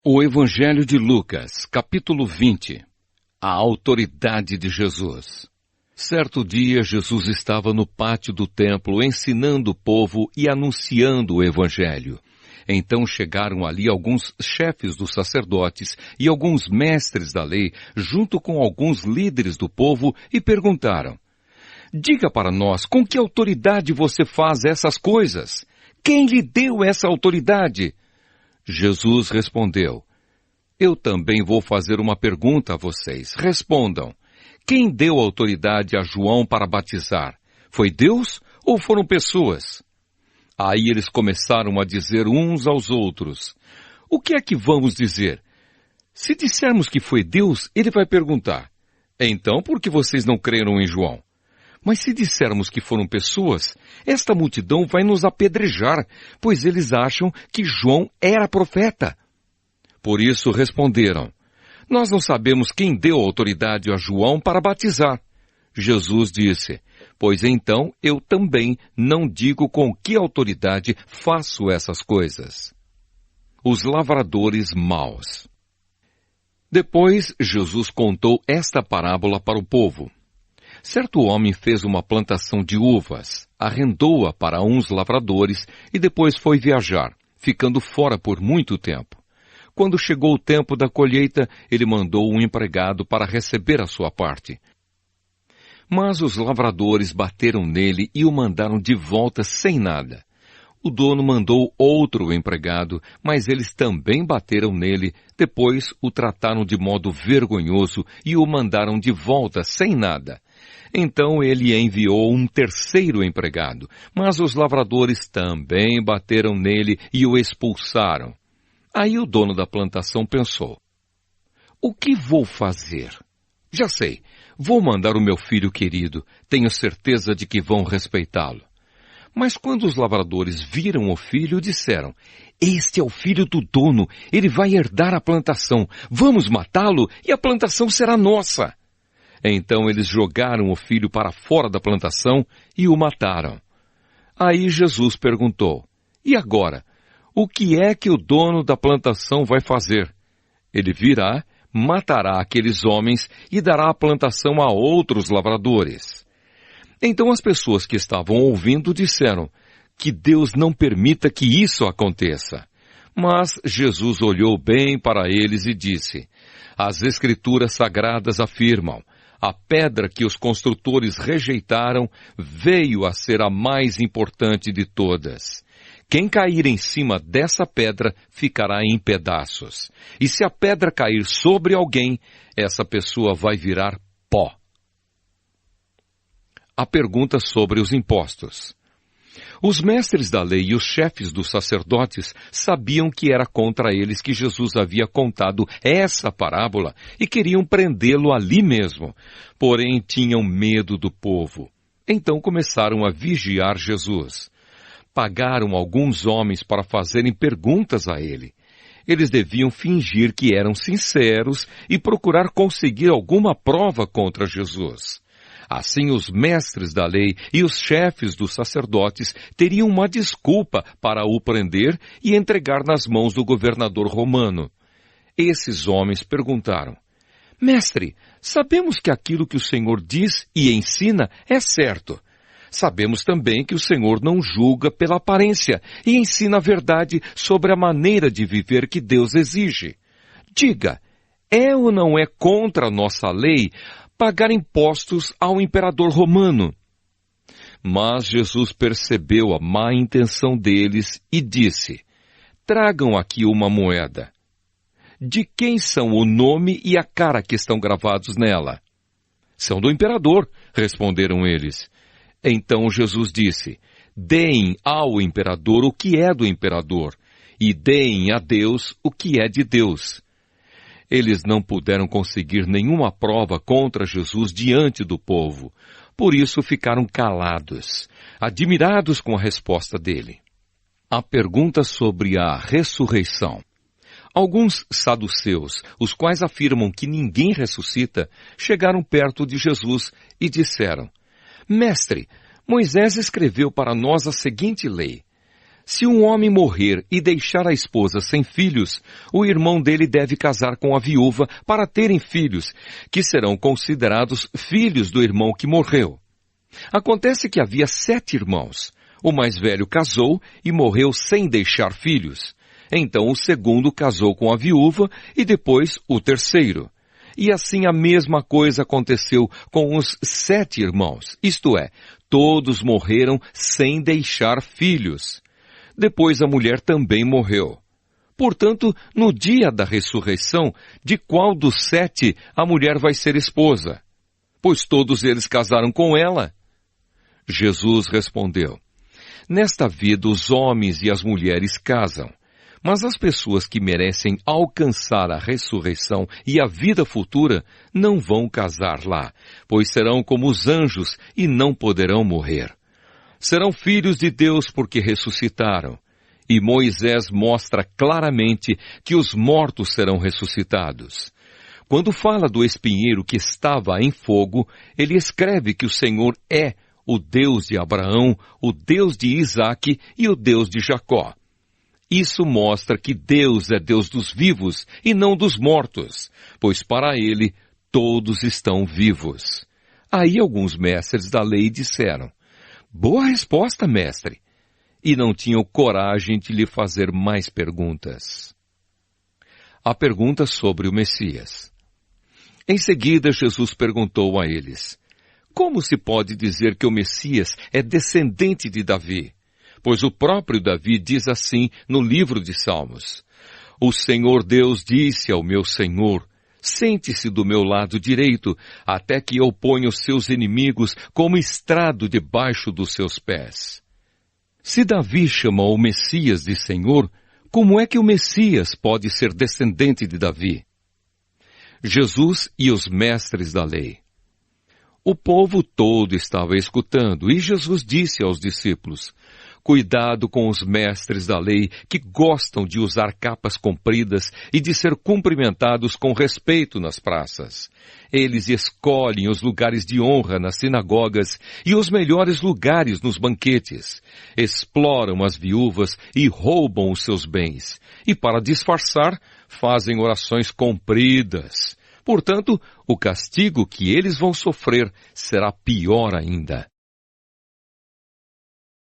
O Evangelho de Lucas, capítulo 20. A autoridade de Jesus. Certo dia, Jesus estava no pátio do templo ensinando o povo e anunciando o Evangelho. Então chegaram ali alguns chefes dos sacerdotes e alguns mestres da lei, junto com alguns líderes do povo, e perguntaram: "Diga para nós, com que autoridade você faz essas coisas? Quem lhe deu essa autoridade?" Jesus respondeu: "Eu também vou fazer uma pergunta a vocês. Respondam. Quem deu autoridade a João para batizar? Foi Deus ou foram pessoas?" Aí eles começaram a dizer uns aos outros: "O que é que vamos dizer? Se dissermos que foi Deus, ele vai perguntar: então por que vocês não creram em João? Mas se dissermos que foram pessoas, esta multidão vai nos apedrejar, pois eles acham que João era profeta." Por isso responderam: "Nós não sabemos quem deu autoridade a João para batizar." Jesus disse: "Pois então eu também não digo com que autoridade faço essas coisas." Os lavradores maus. Depois Jesus contou esta parábola para o povo. Certo homem fez uma plantação de uvas, arrendou-a para uns lavradores e depois foi viajar, ficando fora por muito tempo. Quando chegou o tempo da colheita, ele mandou um empregado para receber a sua parte. Mas os lavradores bateram nele e o mandaram de volta sem nada. O dono mandou outro empregado, mas eles também bateram nele, depois o trataram de modo vergonhoso e o mandaram de volta sem nada. Então ele enviou um terceiro empregado, mas os lavradores também bateram nele e o expulsaram. Aí o dono da plantação pensou: "O que vou fazer? Já sei, vou mandar o meu filho querido, tenho certeza de que vão respeitá-lo." Mas quando os lavradores viram o filho, disseram: "Este é o filho do dono, ele vai herdar a plantação, vamos matá-lo e a plantação será nossa." Então eles jogaram o filho para fora da plantação e o mataram. Aí Jesus perguntou: "E agora? O que é que o dono da plantação vai fazer? Ele virá, matará aqueles homens e dará a plantação a outros lavradores." Então as pessoas que estavam ouvindo disseram: "Que Deus não permita que isso aconteça." Mas Jesus olhou bem para eles e disse: "As Escrituras Sagradas afirmam: a pedra que os construtores rejeitaram veio a ser a mais importante de todas. Quem cair em cima dessa pedra ficará em pedaços. E se a pedra cair sobre alguém, essa pessoa vai virar pó." A pergunta sobre os impostos. Os mestres da lei e os chefes dos sacerdotes sabiam que era contra eles que Jesus havia contado essa parábola e queriam prendê-lo ali mesmo. Porém, tinham medo do povo. Então começaram a vigiar Jesus. Pagaram alguns homens para fazerem perguntas a ele. Eles deviam fingir que eram sinceros e procurar conseguir alguma prova contra Jesus. Assim, os mestres da lei e os chefes dos sacerdotes teriam uma desculpa para o prender e entregar nas mãos do governador romano. Esses homens perguntaram: "Mestre, sabemos que aquilo que o Senhor diz e ensina é certo. Sabemos também que o Senhor não julga pela aparência e ensina a verdade sobre a maneira de viver que Deus exige. Diga, é ou não é contra a nossa lei pagar impostos ao imperador romano?" Mas Jesus percebeu a má intenção deles e disse: "Tragam aqui uma moeda. De quem são o nome e a cara que estão gravados nela?" "São do imperador", responderam eles. Então Jesus disse: "Deem ao imperador o que é do imperador, e deem a Deus o que é de Deus." Eles não puderam conseguir nenhuma prova contra Jesus diante do povo. Por isso ficaram calados, admirados com a resposta dele. A pergunta sobre a ressurreição. Alguns saduceus, os quais afirmam que ninguém ressuscita, chegaram perto de Jesus e disseram: "Mestre, Moisés escreveu para nós a seguinte lei: Se um homem morrer e deixar a esposa sem filhos, o irmão dele deve casar com a viúva para terem filhos, que serão considerados filhos do irmão que morreu. Acontece que havia 7 irmãos. O mais velho casou e morreu sem deixar filhos. Então o segundo casou com a viúva e depois o terceiro. E assim a mesma coisa aconteceu com os 7 irmãos, isto é, todos morreram sem deixar filhos. Depois a mulher também morreu. Portanto, no dia da ressurreição, de qual dos 7 a mulher vai ser esposa? Pois todos eles casaram com ela. Jesus respondeu: nesta vida os homens e as mulheres casam, mas as pessoas que merecem alcançar a ressurreição e a vida futura não vão casar lá, pois serão como os anjos e não poderão morrer. Serão filhos de Deus porque ressuscitaram. E Moisés mostra claramente que os mortos serão ressuscitados. Quando fala do espinheiro que estava em fogo, ele escreve que o Senhor é o Deus de Abraão, o Deus de Isaque e o Deus de Jacó. Isso mostra que Deus é Deus dos vivos e não dos mortos, pois para ele todos estão vivos. Aí alguns mestres da lei disseram: boa resposta, mestre. E não tinham coragem de lhe fazer mais perguntas. A pergunta sobre o Messias. Em seguida, Jesus perguntou a eles: como se pode dizer que o Messias é descendente de Davi? Pois o próprio Davi diz assim no livro de Salmos: o Senhor Deus disse ao meu Senhor: sente-se do meu lado direito, até que eu ponha os seus inimigos como estrado debaixo dos seus pés. Se Davi chamou o Messias de Senhor, como é que o Messias pode ser descendente de Davi? Jesus e os mestres da lei. O povo todo estava escutando e Jesus disse aos discípulos: cuidado com os mestres da lei que gostam de usar capas compridas e de ser cumprimentados com respeito nas praças. Eles escolhem os lugares de honra nas sinagogas e os melhores lugares nos banquetes. Exploram as viúvas e roubam os seus bens. E para disfarçar, fazem orações compridas. Portanto, o castigo que eles vão sofrer será pior ainda.